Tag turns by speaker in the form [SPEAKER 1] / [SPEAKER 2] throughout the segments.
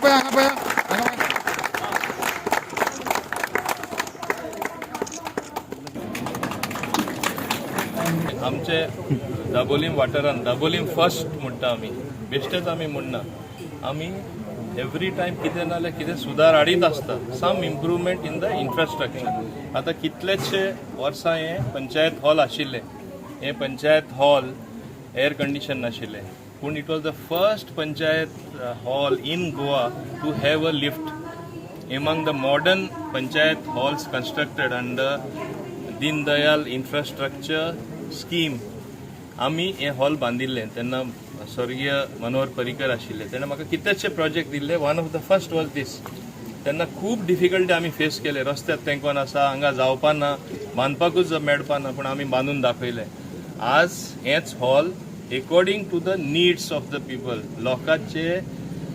[SPEAKER 1] आमचे दाबोलीम वाठारांत दाबोलीम फर्स्ट म्हणटा आमी बेश्टेच आमी म्हणना आमी एवरी टायम कितें ना जाल्यार कितें सुदार हाडीत आसता सम इम्प्रुवमेंट इन द इन्फ्रास्ट्रक्चर आतां कितलेशे वर्सां हे पंचायत हॉल आशिल्ले हे पंचायत हॉल एअर कंडिशन नाशिल्ले पूण it was the first panchayat hall in Goa to have a lift among the modern panchayat halls constructed under Deen Dayal infrastructure scheme आमी हे हॉल बांदिल्ले तेन्ना स्वर्गीय मनोहर पर्रीकर आशिल्ले तेणें म्हाका कितलेशे प्रोजेक्ट दिल्ले one of the first was this तेन्ना खूब डिफिकल्टी आमी फेस केले रस्त्यात तेंकोन आसा हांगा जावपा ना बांदपाकूच मेळपा ना पूण आमी बांदून दाखयले आज हेच hall according to the needs of the people लोकांचे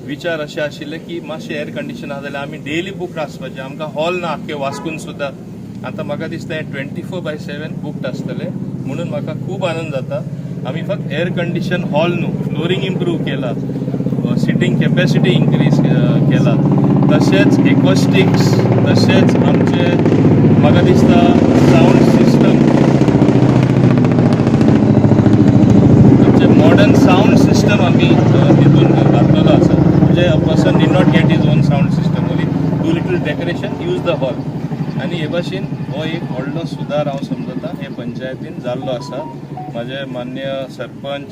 [SPEAKER 1] विचार अशे आशिल्ले की मातशें एअर कंडिशन आहा जाल्यार आमी डेली बूक आसपाचें आमकां हॉल ना आख्खे वास्कून सुद्दां आतां म्हाका दिसता हें 24/7 बुक्ड आसतलें म्हणून म्हाका खूब आनंद जाता आमी फक्त एअर कंडिशन हॉल न्हू फ्लोरींग इम्प्रूव केला सिटींग कॅपॅसिटी इन्क्रीज केला तशेंच एकॉस्टिक्स तशेंच आमचे म्हाका दिसता साऊंड सिस्टम आमचे मॉडर्न साऊंड सिस्टम आमी तितून घातलेलो आसा म्हणजे a person did not get his own sound system only do little decoration use the hall आनी हे भाशेन हो एक व्हडलो सुदार हांव समजता हे पंचायतीन जाल्लो आसा म्हाजे मान्य सरपंच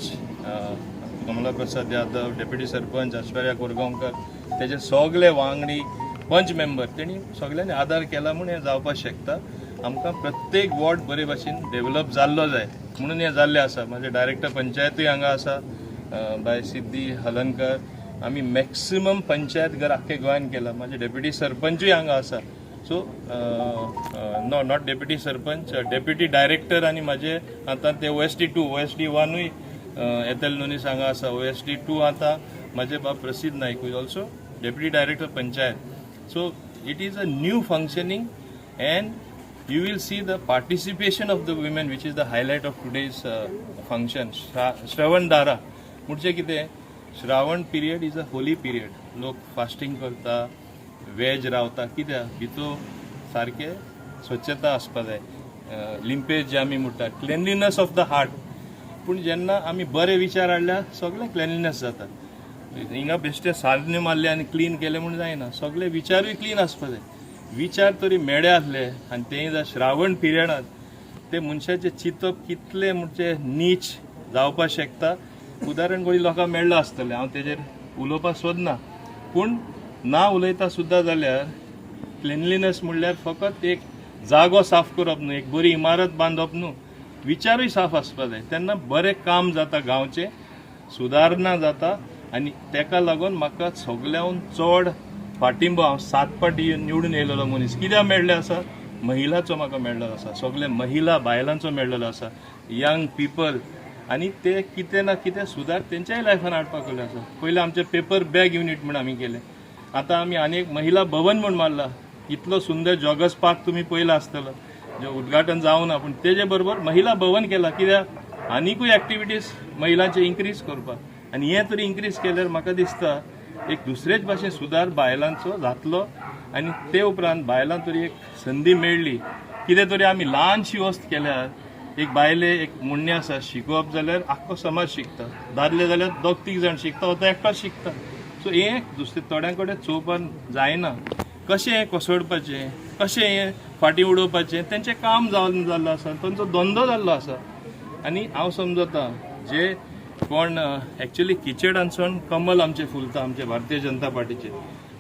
[SPEAKER 1] कमला प्रसाद यादव डेप्युटी सरपंच ऐश्वर्या कोरगांवकर तेजे सगळे वांगडी पंच मेंबर तेणी सगळ्यांनी आदार केला म्हणून हें जावपाक शकता आमकां प्रत्येक वॉर्ड बरे भाशेन डेव्हलप जाल्लो जाय म्हणून हें जाल्लें आसा म्हाजे डायरेक्टर पंचायतूय हांगा आसा बाय सिद्धी हलनकर आमी मॅक्सिमम पंचायत घर आख्खे गोंयान केला म्हाजे डेप्युटी सरपंचूय हांगा आसा so no not deputy sarpanch deputy director आनी म्हाजे आतां ते OSD2 OSD1 येतेल नोनीस हांगा आसा OSD2 आतां म्हाजे बाब Prasiddh Naik is also deputy director panchayat so it is a new functioning and you will see the participation of the women which is the highlight of today's function श्रवण दारा म्हणजे कितें Shravan period is a holy period लोक fasting करता वेज रावता कित्याक भितूर सारके स्वच्छता आसपा जाय लिंपेज जे आमी म्हणटा क्लेनलीनस ऑफ द हार्ट पूण जेन्ना आमी बरे विचार हाडल्यार सगळे क्लेनलीनस जाता हिंगा बेश्टे सारने मारले आनी क्लीन केले म्हूण जायना सगळे विचारूय क्लीन आसपा जाय विचार तरी मेळे आसले आनी तेय जर श्रावण पिरियडांत ते मनशाचे चिंतप कितले म्हणजे नीच जावपाक शकता उदाहरण कोणी लोकांक मेळ्ळो आसतलें हांव तेजेर उलोवपाक सोदना पूण ना उलयता सुद्दां जाल्यार क्लिनलीनस म्हणल्यार फकत एक जागो साफ करप न्हू एक बरी इमारत बांदप न्हू विचारूय साफ आसपा जाय तेन्ना बरें काम जाता गांवचें सुदारणा जाता आनी तेका लागून म्हाका सगळ्याहून चड फाटिंबो हांव 7 फावटी निवडून येयलेलो मनीस कित्याक मेळ्ळे आसा महिलांचो म्हाका मेळ्ळेलो आसा सगळे महिला बायलांचो मेळ्ळेलो आसा यंग पीपल आनी ते कितें ना कितें सुदार तेंच्याय लायफान हाडपाक लागले आसा पयलीं आमचे पेपर बॅग युनिट म्हण आमी केले आतां आमी आनी एक महिला भवन म्हूण मारला इतलो सुंदर जॉगर्स पार्क तुमी पयला आसतलो जे उद्घाटन जावं ना पूण तेजे बरोबर महिला भवन केला कित्याक आनीकूय एक्टिविटीज महिलांचे इन्क्रीज करपाक आनी हें तरी इन्क्रीज केल्यार म्हाका दिसता एक दुसरेच भाशेन सुदार बायलांचो जातलो आनी ते उपरांत बायलांक तरी एक संदी मेळ्ळी कितें तरी आमी ल्हानशी वस्त केल्यार एक बायले एक म्हणणें आसा शिकोवप जाल्यार आख्खो समाज शिकता दादले जाल्यार 2-3 जाण शिकता वो तो एकटोच शिकता सो हें दुसरे थोड्यां कडेन चोवपाक जायना कशें हें कोसळपाचें कशें हें फाटीं उडोवपाचें तेंचें काम जाल्लो आसा तांचो धंदो जाल्लो आसा आनी हांव समजता जे कोण एक्चुअली किचेडांसून कमल आमचे फुलता आमचे भारतीय जनता पार्टीचे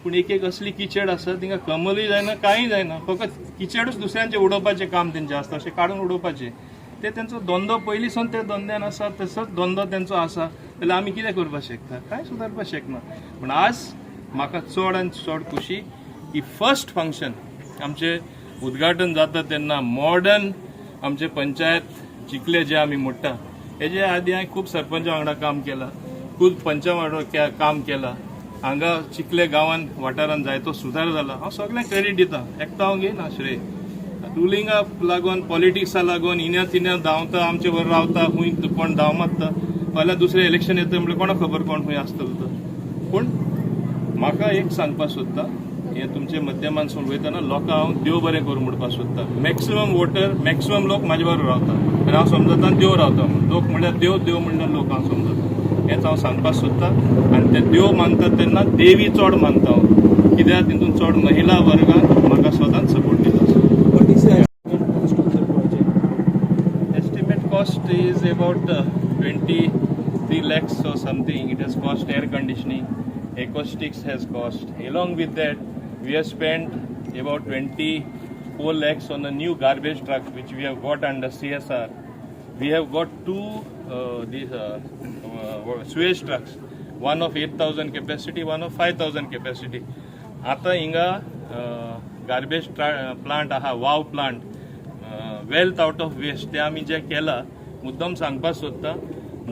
[SPEAKER 1] पूण एक असली किचेड आसा तिंगा कमलूय जायना कांय जायना फकत किचेडूच दुसऱ्यांचें उडोवपाचें काम तेंचें आसता अशें काडून उडोवपाचें ते तेंचो धंदो पयलींसून ते धंद्यान आसा तसोच धंदो तेंचो आसा जाल्यार आमी कितें करपाक शकता कांय सुदारपाक शकना पूण आज म्हाका चड आनी चड खुशी की फर्स्ट फंक्शन आमचें उद्घाटन जाता तेन्ना मॉडर्न आमचे पंचायत जिखले जे आमी म्हणटा हेजे आदी हांवें खूब सरपंचा वांगडा काम केलां खूब पंचा वांगडा काम केलां हांगा चिखले गांवांत वाठारांत जायतो सुदार जाला हांव सगळ्यांक क्रेडीट दिता एकटो हांव घेयना श्रेय रुलिंगाक लागून पॉलिटिक्सा लागून इन्या तिन्या धांवता आमचे बरोबर रावता खूंय कोण धांव मारता फाल्यां दुसरें इलेक्शन येता म्हणल्यार कोणाक खबर कोण खंय आसतलो तो पूण म्हाका एक सांगपाक सोदता हे तुमचे माध्यमांसून वयतना लोकांक हांव देव बरें करूं म्हणपाक सोदता. मॅक्सिमम वोटर मॅक्सिमम लोक म्हाजे बरोबर रावता आनी हांव समजता देव रावता म्हणून. लोक म्हणल्यार देव देव म्हणल्यार लोक हांव समजता. हेंच हांव सांगपाक सोदता. आनी ते देव मानता तेन्ना देवी चड मानता हांव, कित्याक तितून चड महिला वर्गान म्हाका सदांच सपोर्ट दिता. Estimate cost is about 23 lakhs or something. It has cost air conditioning, acoustics has cost. Along with that, we have spent about 24 lakhs on a new garbage truck which we have got under CSR. We have got two sewage trucks, one of 8,000 capacity, one of 5,000 capacity. आता हिंगा garbage plant आहा, wow plant, wealth out of waste, ते आमी जे केला मुद्दम सांगपाक सोदता.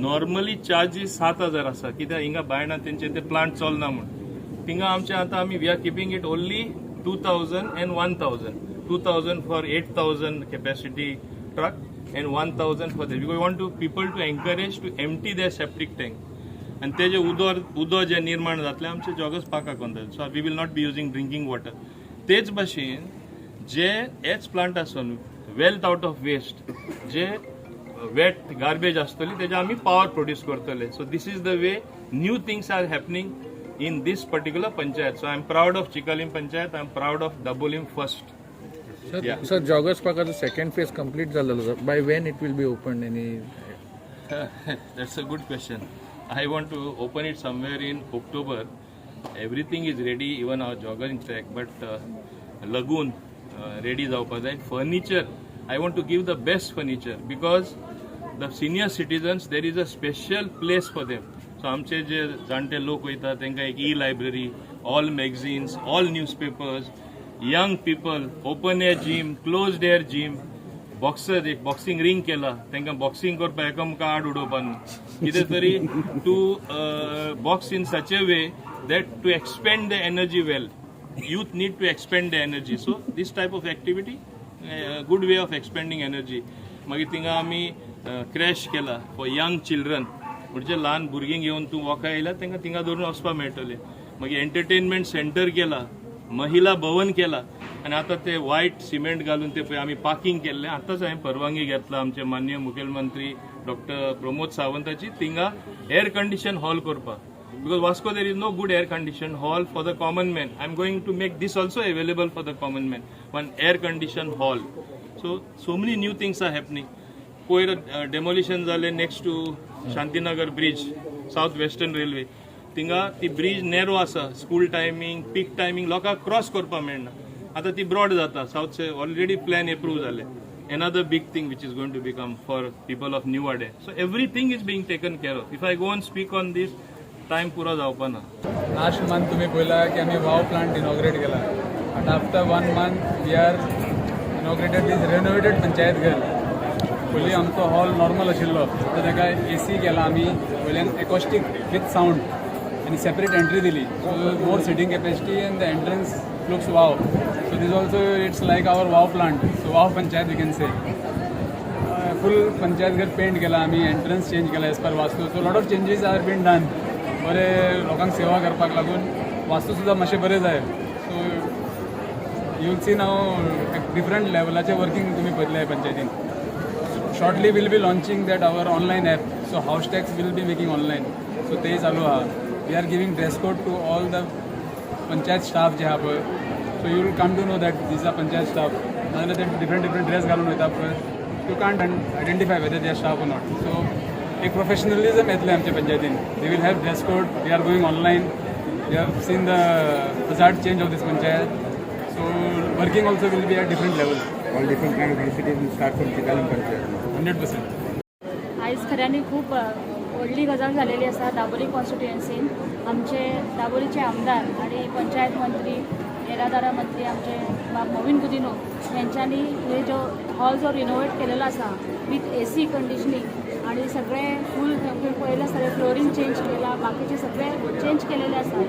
[SPEAKER 1] नॉर्मली चार्जीस 7,000 आसा, कित्याक हिंगा बायणा तेंचे ते प्लांट चलना म्हणून. थिंगा आमचे आतां आमी we are keeping it only 2,000 and 1,000. 2,000 for 8,000 capacity truck and 1,000 for this. We want to people to encourage to empty their septic tank. And ते जे उदो जे निर्माण जातले आमचे जॉगस पाकाक वता. So we will not be using drinking water. तेच भाशेन जे हेच प्लांट आसून वेल्थ आउट ऑफ वेस्ट, जे वेट गार्बेज आसतली तेजे आमी पावर प्रोड्यूस करतले. So this is the way new things are happening in this particular panchayat. So I am proud of Chicalim panchayat, I am proud of Dabolim first.
[SPEAKER 2] Sir joggers पार्काचो second phase complete जाल्लो sir. By when it will be open any?
[SPEAKER 1] That's a good question. I want to open it somewhere in October. Everything is ready, even our jogging track, but lagoon ready जावपाक जाय. Furniture, I want to give the best furniture because the senior citizens, there is a special place for them. So आमचे जे जाणटे लोक वयता तांकां एक e-library, all magazines, all newspapers, young people, open air gym, closed air gym, boxer एक boxing ring केला, तांकां बॉक्सिंग करपाक एकामेका आड उडोवपा न्हू, कितें तरी two box in such a way that to expend the energy well. youth need to expend the energy. So this type of activity, good way of expending energy. मागीर थिंगा आमी क्रॅश केला फॉर यंग चिल्ड्रन, म्हणजे ल्हान भुरगीं घेवन तूं वॉका येयला तांकां थिंगा धरून वचपाक मेळटलें. मागीर एंटरटेनमेंट सेंटर केला, महिला भवन केला, आनी आतां ते व्हायट सिमेंट घालून ते पळय आमी पार्किंग केल्लें. आतांच हांवें परवानगी घेतला आमचे माननीय मुखेलमंत्री डॉक्टर प्रमोद सावंताची थिंगा एअर कंडिशन हॉल करपाक. Because Vasco there is no good air conditioned hall for the common man. I am going to make this also available for the common man. One air conditioned hall. So many new things are happening. Koira demolition zale next to Shantinagar bridge, South Western Railway. Tinga ती bridge narrow asa. School timing, peak timing, लोका cross करपा मेळना. आता ती broad जाता. South say already plan approved zale. Another big thing which is going to become for people of New Ade. So everything is being taken care of. If I go and speak on this, time पुरो जावपा ना.
[SPEAKER 3] Last month तुम्ही पळयला की आमी wow plant inaugurate केला, आनी after 1 month we are inaugurated this renovated panchayat घर. पयलीं आमचो हॉल नॉर्मल आशिल्लो, तर ताका AC केला आमी. वयल्यान एकॉस्टीक विथ सावंड आनी सेपरेट एंट्री दिली, so more seating capacity and the entrance looks wow. So this also it's like our wow plant. So wow panchayat we can say. Full panchayat घर paint केला आमी, एंट्रन्स चेंज केला as per vastu. So lot of changes are been done. बरें लोकांक सेवा करपाक लागून वास्तू सुद्दां मातशें बरें जाय. So you see now different लेवलाचें वर्कींग तुमी पळयतले पंचायतीन. Shortly will be launching that our online app. So house tax will be making online. So तेय चालू आहा. We are giving dress code to all the panchayat staff जे आहा पळय. So you will come to know that these are panchayat staff. नाजाल्यार ते different dress घालून वयता पळय, you can't identify whether they R staff or not. So एक प्रोफेशनलिझम येतलें आमच्या पंचायतीन. They will have dress code. We are going online. We have seen the result change of this panchayat. So working also will be at different level.
[SPEAKER 2] All different kind of initiative will start from Chicalim panchayat.
[SPEAKER 3] 100%.
[SPEAKER 4] आयज खऱ्यांनी खूब व्हडली गजाल जालेली आसा दाबोली कॉन्स्टिट्युएन्सीन. आमचे दाबोलीचे आमदार आनी पंचायत मंत्री, येरादारा मंत्री आमचे मोविन गुदिनो यांच्यानी हे जो हॉल जो रिनोवेट केलेलो आसा विथ AC कंडिशनिंग आणि सगळे फूल पयले सगळे फ्लोरिंग चेंज केला, बाकीचे सगळे चेंज केलेले आसा.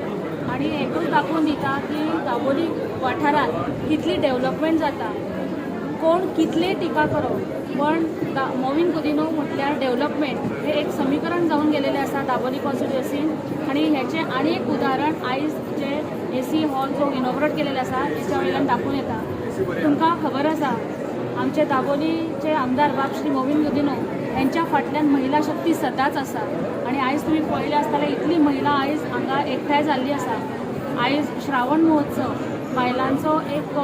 [SPEAKER 4] आणि एकूच दाखोवन दिता की दाबोली वाठारांत कितली डेव्हलपमेंट जाता, कोण कितले टिका करप पण मोविन कुदिनो म्हटल्यार डेव्हलपमेंट हे एक समीकरण जावन गेलेलें आसा दाबोली कॉन्स्टिट्युएन्सीन आणि ह्याचे आनी एक उदाहरण आयज जे AC हॉल जो इनॉग्रेट केलेलो आसा त्याच्या वयल्यान दाखवून येता. तुमकां खबर आसा आमचे दाबोलीचे आमदार बाब श्री मोविन कुदिनो यांच्या फाटल्यान महिला शक्ती सदांच आसा आणि आयज तुम्ही पळयलें आसतलें इतली महिला आयज हांगा एकठांय जाल्ली आसा. आयज श्रावण महोत्सव बायलांचो एक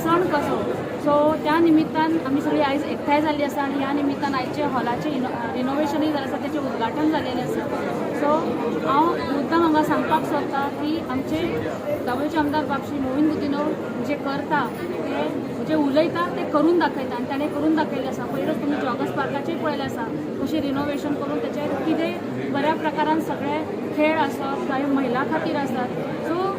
[SPEAKER 4] सण कसो सो त्या निमित्तान आमी सगळीं आयज एकठांय जाल्ली आसा आणि ह्या निमित्तान आयचे हॉलाचें रिनोवेशनूय जालें आसा तेचें उद्घाटन जाल्लेलें आसा. सो हांव मुद्दाम हांगा सांगपाक सोदतां की आमचे दाबोळीचे आमदार बाब श्री मोविन कुदिनो जे करता ते जे उलयता ते करून दाखयता आणि ताणें करून दाखयलें आसा. पयरूच तुमी जॉगर्स पार्काचेंय पळयलें आसा कशें रिनोवेशन करून तेचेर कितें बऱ्या प्रकारान सगळे खेळ आसत काय महिला खातीर आसात. सो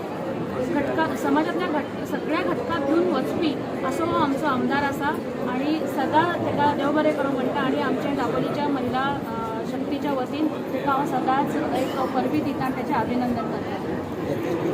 [SPEAKER 4] समाजातल्या सगळ्या घटकांक घेवन वचपी असो हो आमचो आमदार आसा आणि सदां ताका देव बरें करूं म्हणटा आणि आमच्या दाबोलीच्या महिला शक्तीच्या वतीन ताका हांव सदांच एक परबी दिता आणि ताचें अभिनंदन करता.